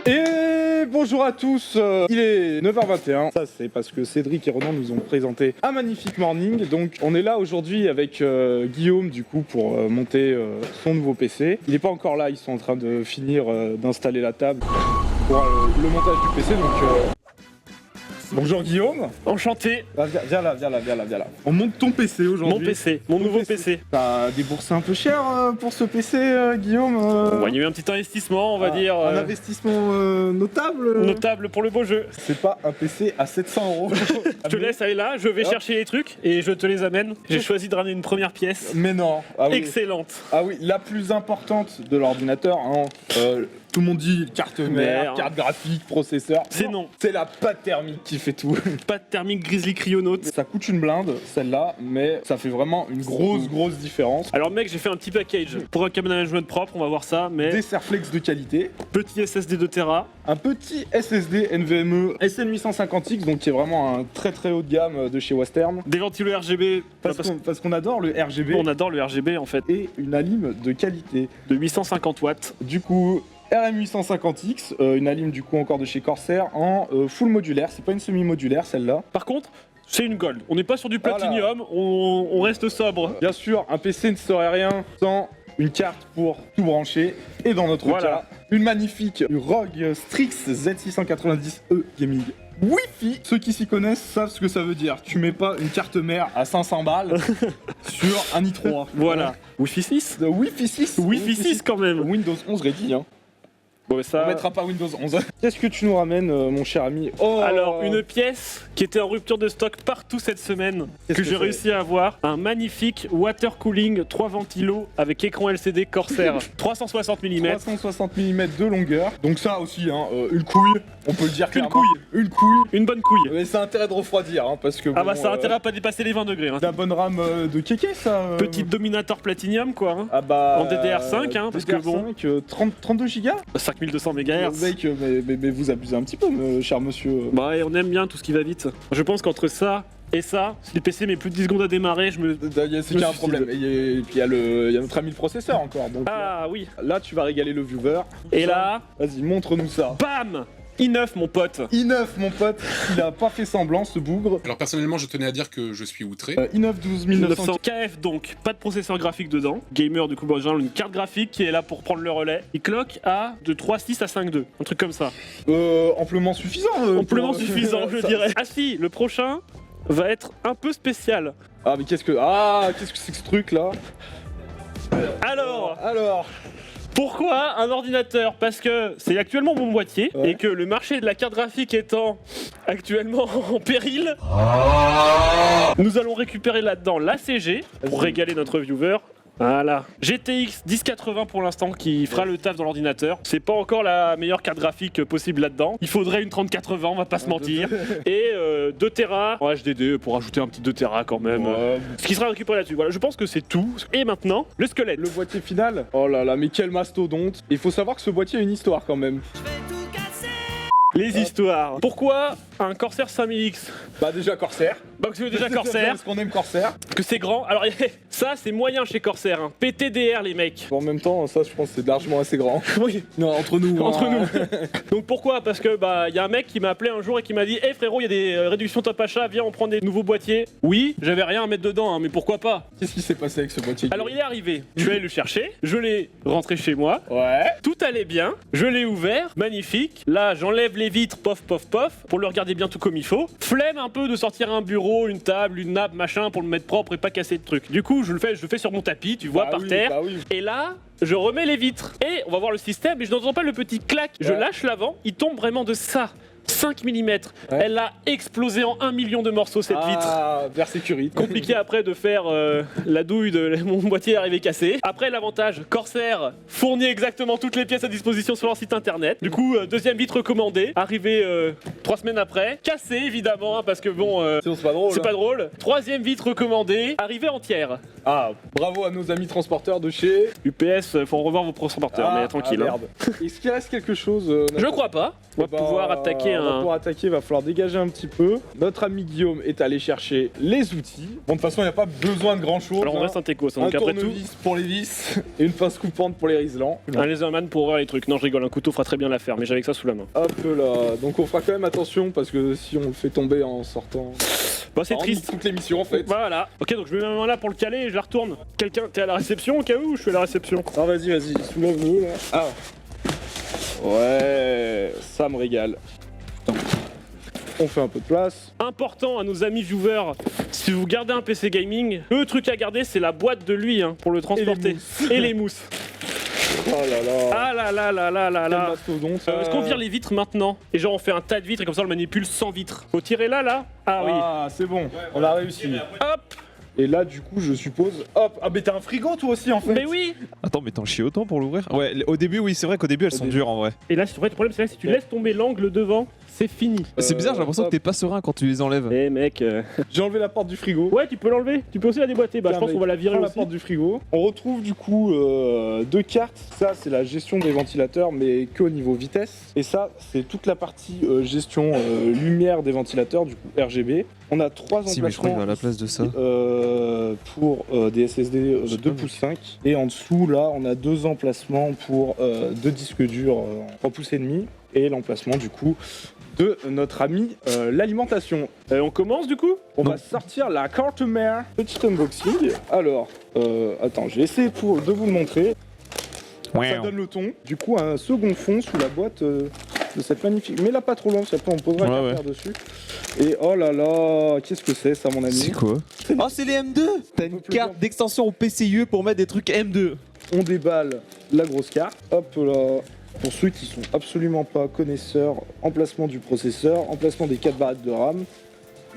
Et bonjour à tous, il est 9h21, ça c'est parce que Cédric et Ronan nous ont présenté un magnifique morning, donc on est là aujourd'hui avec Guillaume du coup pour monter son nouveau PC. Il n'est pas encore là, ils sont en train de finir d'installer la table pour le montage du PC, donc bonjour Guillaume. Enchanté. Viens là. On monte ton PC aujourd'hui. Mon PC, mon nouveau PC. T'as déboursé un peu cher pour ce PC Guillaume Il y a eu un petit investissement, on va dire. Un investissement notable. Notable pour le beau jeu. C'est pas un PC à 700 €. Je te laisse aller là, je vais chercher les trucs et je te les amène. J'ai choisi de ramener une première pièce. Mais non. Ah oui. Excellente. Ah oui, la plus importante de l'ordinateur. Hein. Tout le monde dit carte mère, carte graphique, processeur. C'est non. C'est la pâte thermique qui fait tout. Pâte thermique Grizzly Cryonaut. Ça coûte une blinde, celle-là, mais ça fait vraiment une grosse différence. Alors mec, j'ai fait un petit package pour un câble management propre, on va voir ça, mais... Des Serflex de qualité. Petit SSD 2 Tera. Un petit SSD NVMe SN850X, donc qui est vraiment un très haut de gamme de chez Western. Des ventilos RGB. Parce qu'on adore le RGB. On adore le RGB en fait. Et une alim de qualité. De 850 watts. Du coup... RM850X, une alim du coup encore de chez Corsair en full modulaire, c'est pas une semi-modulaire celle-là. Par contre, c'est une gold. On n'est pas sur du platinium, on reste sobre. Bien sûr, un PC ne serait rien sans une carte pour tout brancher. Et dans notre cas, une magnifique ROG Strix Z690E Gaming Wi-Fi. Ceux qui s'y connaissent savent ce que ça veut dire. Tu mets pas une carte mère à 500 balles sur un i3. Voilà. Wi-Fi 6 Wi-Fi 6 Wi-Fi 6 quand même. Windows 11 ready, hein. Bon, ça... On mettra pas Windows 11. Qu'est-ce que tu nous ramènes, mon cher ami? Alors, une pièce qui était en rupture de stock partout cette semaine, que j'ai réussi à avoir. Un magnifique water cooling 3 ventilos avec écran LCD Corsair 360 mm. 360 mm de longueur. Donc ça aussi, hein, une couille, on peut le dire clairement. Une couille. Une bonne couille. Mais ça a intérêt de refroidir, hein, parce que... Ah bah ça a intérêt à pas dépasser les 20 degrés. Hein. La bonne RAM de kéké, ça. Petite Dominator Platinum, quoi. Hein. Ah bah... En DDR5, hein, parce que bon... 32 Go 5200 MHz. Mec, mais vous abusez un petit peu, cher monsieur. Bah on aime bien tout ce qui va vite. Je pense qu'entre ça et ça, si le PC met plus de 10 secondes à démarrer, c'est qu'il y a un problème. Et puis il y a notre ami le processeur encore. Donc, oui. Là, tu vas régaler le viewer. Et là... Vas-y, montre-nous ça. Bam i9 mon pote. i9 mon pote, il a pas fait semblant ce bougre. Alors personnellement je tenais à dire que je suis outré. i9 12900 KF donc, pas de processeur graphique dedans. Gamer du coup en général une carte graphique qui est là pour prendre le relais. Il cloque à de 3.6 à 5.2, un truc comme ça. Amplement suffisant. Amplement suffisant je dirais. Ah si, le prochain va être un peu spécial. Ah mais qu'est-ce que c'est que ce truc là? Alors pourquoi un ordinateur? Parce que c'est actuellement mon boîtier et que le marché de la carte graphique étant actuellement en péril, nous allons récupérer là-dedans l'ACG pour régaler notre viewer. Voilà, GTX 1080 pour l'instant qui fera le taf dans l'ordinateur. C'est pas encore la meilleure carte graphique possible là-dedans. Il faudrait une 3080, on va pas se mentir. Et 2 Tera en HDD pour ajouter un petit 2 Tera quand même. Ce qui sera récupéré là-dessus. Voilà, je pense que c'est tout. Et maintenant, le squelette. Le boîtier final. Oh là là, mais quel mastodonte. Il faut savoir que ce boîtier a une histoire quand même. Les histoires. Pourquoi un Corsair 5000X? Bah déjà Corsair. Bah c'est déjà Corsair. Parce qu'on aime Corsair. Parce que c'est grand. Alors ça c'est moyen chez Corsair. Hein. PTDR les mecs. En même temps, ça je pense c'est largement assez grand. Oui. Non, entre nous. Entre nous. Donc pourquoi? Parce que bah y a un mec qui m'a appelé un jour et qui m'a dit: hey frérot, il y a des réductions top achat, viens on prend des nouveaux boîtiers. Oui, j'avais rien à mettre dedans, hein, mais pourquoi pas? Qu'est-ce qui s'est passé avec ce boîtier? Alors il est arrivé. Je suis allé le chercher. Je l'ai rentré chez moi. Ouais. Tout allait bien. Je l'ai ouvert. Magnifique. Là j'enlève les vitres. Pof pof pof. Pour le regarder bien tout comme il faut. Flemme un peu de sortir un bureau, une table, une nappe, machin pour le mettre propre et pas casser de trucs. Du coup, je le fais sur mon tapis, tu vois, par terre. Bah oui. Et là, je remets les vitres. Et on va voir le système, et je n'entends pas le petit clac. Je lâche l'avant, il tombe vraiment de ça. 5 mm. Elle a explosé en 1 million de morceaux cette vitre. Vers sécurité. Compliqué après de faire la douille de mon boîtier arrivé cassé. Après l'avantage, Corsair fournit exactement toutes les pièces à disposition sur leur site internet. Du coup, deuxième vitre commandée, arrivée 3 semaines après. Cassée évidemment, hein, parce que bon, sinon c'est pas drôle. C'est pas drôle. Troisième vitre commandée, arrivée entière. Ah, bravo à nos amis transporteurs de chez UPS, faut revoir vos transporteurs, mais tranquille. Merde. Est-ce qu'il reste quelque chose Je crois pas. On va pouvoir attaquer Alors, hein. pour attaquer, il va falloir dégager un petit peu. Notre ami Guillaume est allé chercher les outils. Bon, de toute façon, il n'y a pas besoin de grand chose. Alors on reste un techos, hein, Un donc après tout, tournevis pour les vis et une pince coupante pour les riselants. un laserman pour ouvrir les trucs. Non, je rigole, un couteau fera très bien l'affaire, mais j'avais que ça sous la main. Hop là. Donc, on fera quand même attention parce que si on le fait tomber en sortant. Bah c'est Ça triste. rend toute l'émission en fait. Voilà. Ok, donc je mets ma main là pour le caler et je la retourne. Quelqu'un, t'es à la réception au cas où je suis à la réception? Alors, vas-y, soulève-le là. Ah. Ouais, ça me régale. On fait un peu de place. Important à nos amis viewers, si vous gardez un PC gaming, le truc à garder c'est la boîte de lui hein, pour le transporter. Et les mousses. Oh là là. Ah là là là là là Quel là. mastodonte. Est-ce qu'on vire les vitres maintenant? Et genre on fait un tas de vitres et comme ça on le manipule sans vitres. Faut tirer là? Ah oui. Ah, c'est bon. On a réussi. Hop. Et là, du coup, je suppose. Hop. Ah, mais t'as un frigo toi aussi en fait. Mais oui. Attends, mais t'en chies autant pour l'ouvrir? Ouais, au début, oui, c'est vrai qu'au début, elles sont début. dures en vrai. Et là, en fait, le problème c'est que si tu laisses tomber l'angle devant, c'est fini. C'est bizarre, j'ai l'impression que t'es pas serein quand tu les enlèves. Eh mec. J'ai enlevé la porte du frigo. Ouais, tu peux l'enlever. Tu peux aussi la déboîter. Bah, je Tiens, pense mec, qu'on va la virer prends la aussi. porte du frigo. On retrouve du coup deux cartes. Ça, c'est la gestion des ventilateurs, mais qu'au niveau vitesse. Et ça, c'est toute la partie gestion lumière des ventilateurs, du coup RGB. On a trois Si, mais je crois qu'il emplacements va à la place de ça. pour des SSD de 2 pouces 5. Et en dessous, là, on a deux emplacements pour deux disques durs 3 pouces et demi. Et l'emplacement, du coup, de notre ami l'alimentation. On commence du coup? On va sortir la carte mère. Petit unboxing. Alors, attends, je vais essayer de vous le montrer. Ça donne le ton. Du coup, un second fond sous la boîte de cette magnifique. Mais là, pas trop loin, parce qu'après on posera Ouais, la carte dessus. Et oh là là, qu'est-ce que c'est ça, mon ami? C'est quoi? Oh, c'est les M2! T'as une Faut carte d'extension au PCIe pour mettre des trucs M2. On déballe la grosse carte. Hop là. Pour ceux qui sont absolument pas connaisseurs, emplacement du processeur, emplacement des 4 barrettes de RAM,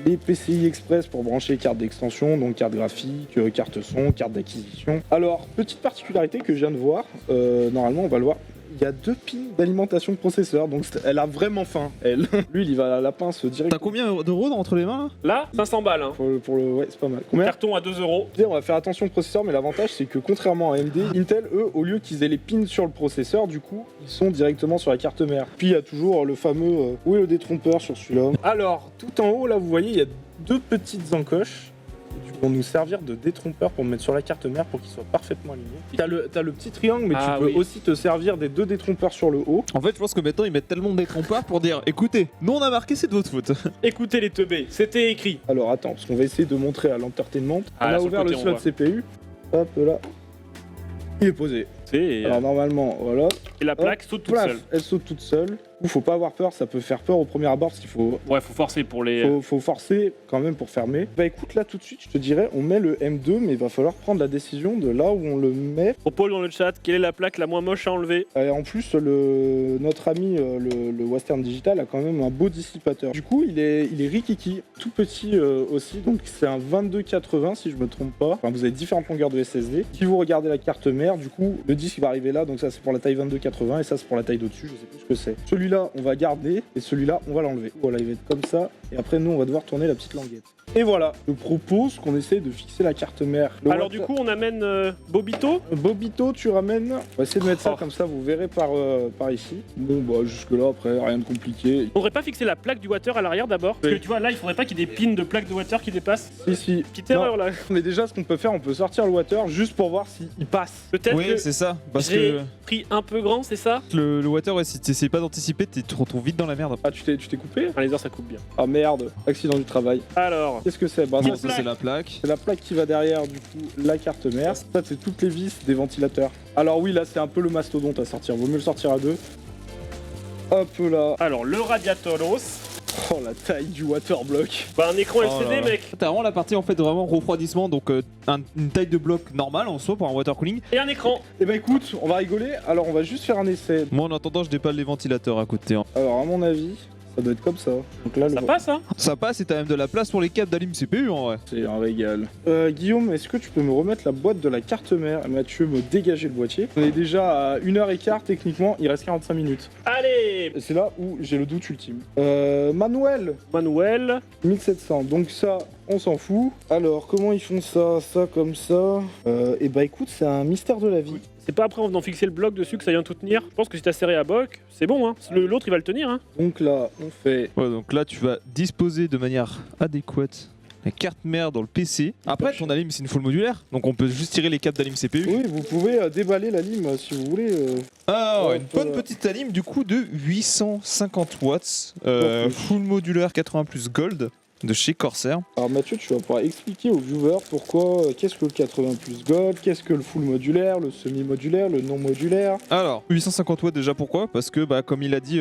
les PCI Express pour brancher carte d'extension, donc carte graphique, carte son, carte d'acquisition. Alors, petite particularité que je viens de voir, normalement on va le voir, il y a 2 pins d'alimentation de processeur, donc elle a vraiment faim, elle. Lui, il va à la pince direct. T'as combien d'euros entre les mains Là, 500 balles. Hein. Pour le... Ouais, c'est pas mal. Combien? Carton à 2 €. On va faire attention au processeur, mais l'avantage c'est que contrairement à AMD, Intel, eux, au lieu qu'ils aient les pins sur le processeur, du coup, ils sont directement sur la carte mère. Puis il y a toujours le fameux où est le détrompeur sur celui-là. Alors, tout en haut, là, vous voyez, il y a 2 petites encoches qui vont nous servir de détrompeur pour mettre sur la carte mère pour qu'il soit parfaitement aligné. T'as le petit triangle, mais Ah tu peux oui. aussi te servir des 2 détrompeurs sur le haut. En fait, je pense que maintenant ils mettent tellement de détrompeurs pour dire écoutez, nous on a marqué, c'est de votre faute. Écoutez les teubés, c'était écrit. Alors attends, parce qu'on va essayer de montrer à l'entertainment. Ah, On là, a sur le ouvert côté, le on slot voit. CPU. Hop là. Il est posé. C'est. Alors normalement, voilà. Et la plaque saute toute Voilà, seule. elle saute toute seule. Ou faut pas avoir peur, ça peut faire peur au premier abord parce qu'il faut, Ouais, faut forcer pour les. faut forcer quand même pour fermer. Bah écoute, là tout de suite, je te dirais, on met le M2, mais il va falloir prendre la décision de là où on le met. Propose dans le chat, quelle est la plaque la moins moche à enlever? Et en plus, notre ami, le Western Digital, a quand même un beau dissipateur. Du coup, il est rikiki, tout petit aussi, donc c'est un 2280 si je me trompe pas. Enfin, vous avez différentes longueurs de SSD. Si vous regardez la carte mère, du coup, le disque va arriver là, donc ça c'est pour la taille 2280 et ça c'est pour la taille d'au-dessus, je sais plus ce que c'est. Celui-là, on va garder et celui-là, on va l'enlever. Voilà, il va être comme ça et après nous, on va devoir tourner la petite languette. Et voilà, je propose qu'on essaie de fixer la carte mère. Alors du coup, on amène Bobito. Bobito, tu ramènes. On va essayer de mettre ça comme ça, vous verrez par ici. Bon, bah jusque là, après, rien de compliqué. On devrait pas fixer la plaque du water à l'arrière d'abord? Parce que tu vois, là, il faudrait pas qu'il y ait des pins de plaque de water qui dépassent. Si. Petite erreur là. Mais déjà, ce qu'on peut faire, on peut sortir le water juste pour voir s'il passe. Peut-être Oui, que c'est ça. Parce j'ai que pris un peu grand, c'est ça? le water, ouais, si t'essayes pas d'anticiper, tu te retrouves vite dans la merde. Ah, tu t'es coupé? Un laser, ça coupe bien. Ah merde, accident du travail. Alors, Qu'est-ce que c'est? Bah, Bon, non, ça c'est la plaque. c'est la plaque qui va derrière, du coup, la carte mère. Ça, c'est toutes les vis des ventilateurs. Alors oui, là, c'est un peu le mastodonte à sortir. Vaut mieux le sortir à 2. Hop là. le radiatoros. Oh, la taille du waterblock. Bah un écran Oh LCD, là là. mec. T'as vraiment la partie en fait vraiment refroidissement, donc une taille de bloc normale en soi pour un water cooling. Et un écran. Eh bah écoute, on va rigoler. Alors, on va juste faire un essai. Moi en attendant, je dépale les ventilateurs à côté. Hein. Alors, à mon avis, ça doit être comme ça. Donc là, Ça le passe, hein? Ça passe et t'as même de la place pour les câbles d'allume CPU en vrai. c'est un régal. Guillaume, est-ce que tu peux me remettre la boîte de la carte mère? Mathieu, me dégager le boîtier. On est déjà à 1h15 techniquement, il reste 45 minutes. Allez, Et c'est là où j'ai le doute ultime. Manuel, Manuel. 1700. Donc ça, on s'en fout. Alors, comment ils font ça? Ça comme ça. Et bah écoute, c'est un mystère de la vie. C'est pas après en venant fixer le bloc dessus que ça vient tout tenir. Je pense que si t'as serré à bloc, c'est bon, hein. L'autre il va le tenir, hein. Donc là, on fait... Ouais, donc là, tu vas disposer de manière adéquate la carte mère dans le PC. Après, ton alim, c'est une full modulaire, donc on peut juste tirer les câbles d'alim CPU. Oui, vous pouvez déballer la lime si vous voulez. Ah, Ouais, une on peut- bonne petite alim du coup de 850 watts, Ok. full modulaire 80 plus gold de chez Corsair. Alors Mathieu, tu vas pouvoir expliquer aux viewers pourquoi, qu'est-ce que le 80 plus gold, qu'est-ce que le full modulaire, le semi-modulaire, le non modulaire. Alors, 850 watts déjà pourquoi? Parce que bah, comme il a dit,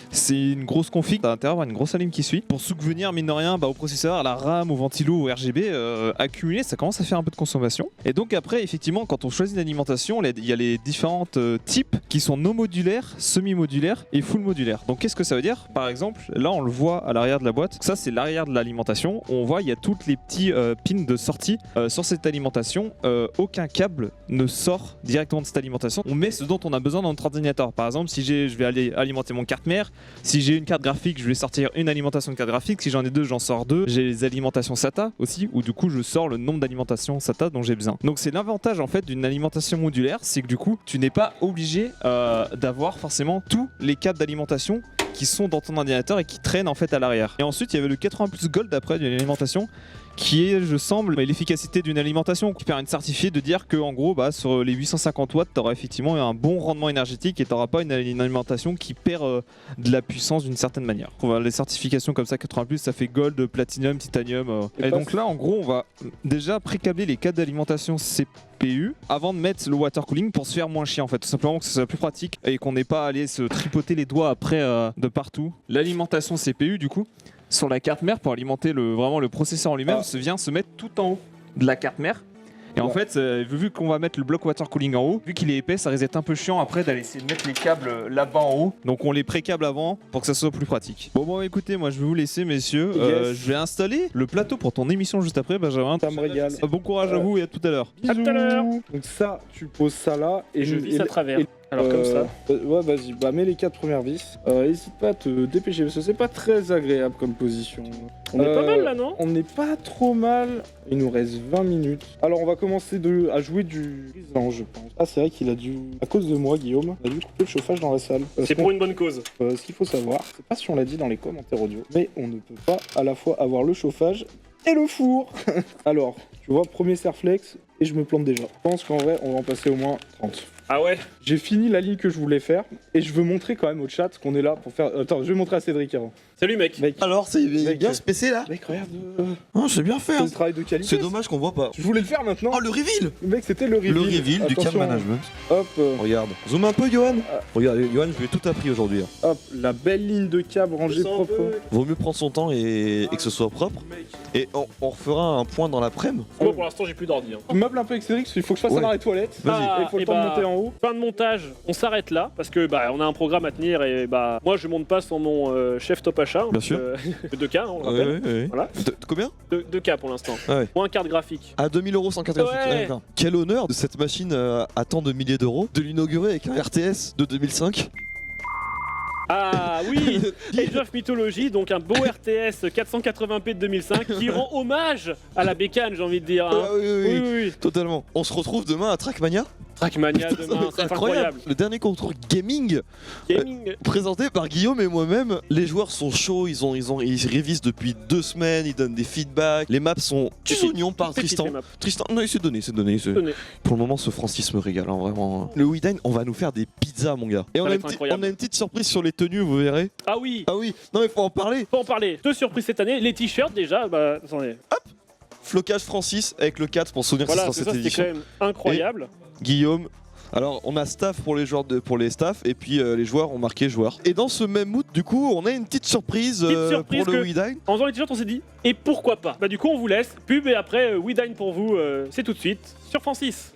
c'est une grosse config, à l'intérieur une grosse alim qui suit. Pour subvenir mine de rien au processeur, à la RAM, au ventilo, au RGB, accumulé, ça commence à faire un peu de consommation. Et donc après, effectivement, quand on choisit une alimentation, il y a les différentes types qui sont non modulaires, semi-modulaires et full modulaires. Donc qu'est-ce que ça veut dire? Par exemple, là on le voit à l'arrière de la boîte, ça c'est l'arrière de l'alimentation. On voit il y a toutes les petits pins de sortie sur cette alimentation. Aucun câble ne sort directement de cette alimentation. On met ce dont on a besoin dans notre ordinateur. Par exemple, si je vais aller alimenter mon carte mère, si j'ai une carte graphique, je vais sortir une alimentation de carte graphique. Si j'en ai deux, j'en sors deux. J'ai les alimentations SATA aussi, où du coup je sors le nombre d'alimentations SATA dont j'ai besoin. Donc c'est l'avantage en fait d'une alimentation modulaire, c'est que du coup tu n'es pas obligé d'avoir forcément tous les câbles d'alimentation qui sont dans ton ordinateur et qui traînent en fait à l'arrière. Et ensuite il y avait le 80 plus gold après d'une alimentation qui est, je semble, l'efficacité d'une alimentation qui permet de certifier de dire que en gros bah, sur les 850 watts tu auras effectivement un bon rendement énergétique et tu n'auras pas une alimentation qui perd de la puissance d'une certaine manière. On va les certifications comme ça 80 plus, ça fait gold, platinum, titanium et donc là en gros on va déjà pré-câbler les câbles d'alimentation CPU avant de mettre le water cooling pour se faire moins chier en fait, tout simplement que ce soit plus pratique et qu'on n'ait pas à aller se tripoter les doigts après de partout. L'alimentation CPU du coup sur la carte mère pour alimenter vraiment le processeur en lui-même vient se mettre tout en haut de la carte mère. Et en fait, vu qu'on va mettre le bloc water cooling en haut, vu qu'il est épais, ça risque d'être un peu chiant après d'aller essayer de mettre les câbles là-bas en haut. Donc on les pré-câble avant pour que ça soit plus pratique. Bon écoutez, moi je vais vous laisser messieurs. Yes. Je vais installer le plateau pour ton émission juste après, Benjamin. Ça me régale. Bon courage à vous et à tout à l'heure. À tout à l'heure. Donc ça, tu poses ça là et Je vis à travers. et- Alors comme ça. Ouais, vas-y, bah mets les 4 premières vis. Hésite pas à te dépêcher parce que c'est pas très agréable comme position. On est pas mal là, non? On n'est pas trop mal. Il nous reste 20 minutes. Alors on va commencer à jouer du brisant, je pense. Ah, c'est vrai qu'il a dû, à cause de moi, Guillaume, il a dû couper le chauffage dans la salle. C'est pour une bonne cause. Ce qu'il faut savoir, c'est pas si on l'a dit dans les commentaires audio, mais on ne peut pas à la fois avoir le chauffage et le four. Alors, tu vois, premier serflex et je me plante déjà. Je pense qu'en vrai, on va en passer au moins 30. Ah ouais? J'ai fini la ligne que je voulais faire et je veux montrer quand même au chat qu'on est là pour faire. Attends, je vais montrer à Cédric avant. Salut mec. Mec, Alors, c'est Mec, bien ce PC là? mec regarde, Oh, c'est bien fait. c'est Hein. le travail de qualité. C'est dommage qu'on voit pas. Je voulais le faire maintenant. Oh, le reveal! Mec, c'était le reveal. Le reveal du cam Attention, management. Hop, Regarde. Zoom un peu, Johan. Ah. Regarde, Johan, je lui ai tout appris aujourd'hui. Hein. hop, la belle ligne de câble rangée propre. Vaut mieux prendre son temps et que ce soit propre. Et on refera un point dans l'après-midi. Moi pour l'instant j'ai plus d'ordi. Hein. Tu meubles un peu avec Cédric, parce qu'il faut que je fasse Ouais. un arrêt toilette. Vas-y. Ah, Et il faut le et temps de bah, monter en haut. Fin de montage, on s'arrête là parce que bah on a un programme à tenir et bah moi je monte pas sans mon chef top achat. Bien sûr. 2K, hein, on le rappelle. Ouais. Voilà. Combien? 2K pour l'instant. Ah ouais. Moins carte graphique. À 2000 € sans carte graphique. Ouais. Ah, d'accord. Quel honneur de cette machine à tant de milliers d'euros de l'inaugurer avec un RTS de 2005. Ah oui, Age of Mythology, donc un beau RTS 480p de 2005 qui rend hommage à la bécane, j'ai envie de dire. Hein. Ah oui. Oui. Totalement. On se retrouve demain à Trackmania. Trackmania demain, c'est incroyable. Le dernier concours gaming Gaming. présenté par Guillaume et moi-même. Les joueurs sont chauds, ils révisent depuis 2 semaines, ils donnent des feedbacks. Les maps sont du Petite, oignon par petite Tristan. les maps. Tristan, non, il s'est donné. Tenez. Pour le moment, ce Francis me régale, hein, vraiment. Le Weedine, on va nous faire des pizzas, mon gars. Et Ça on va a, être incroyable. on a une petite surprise sur les tenues, vous verrez. Ah oui, Ah oui, non mais faut en parler. faut en parler. Deux surprises cette année, les t-shirts déjà, bah attendez. Flocage Francis avec le 4 pour souvenir que Voilà, c'est c'est dans ça, cette c'était édition. quand même incroyable. Guillaume. Alors on a staff pour les joueurs pour les staffs et puis les joueurs ont marqué joueurs. Et dans ce même mood du coup on a une petite surprise, Petite pour le que- Weedine. En faisant les t-shirts, on s'est dit, et pourquoi pas? Bah du coup, on vous laisse. Pub et après, We Dine pour vous, c'est tout de suite sur Francis.